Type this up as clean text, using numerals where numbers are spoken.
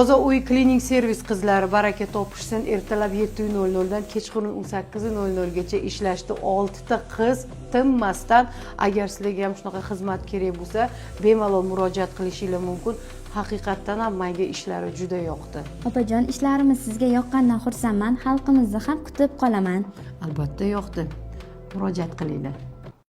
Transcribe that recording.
Toza uy cleaning servis qizlari baraka topishsin. Ertalab 7:00 dan kechqurun 18:00 gacha ishlashdi. 6 ta qiz tinmasdan. Agar sizlarga ham shunaqa xizmat kerak bo'lsa, bemalol murojaat qilishingiz mumkin. Haqiqatdan ham menga ishlari juda yoqdi. Opajon, ishlarimiz sizga yoqqandan xursandman. Xalqimizni ham kutib qolaman. Albatta yoqdi. Murojaat qilinglar.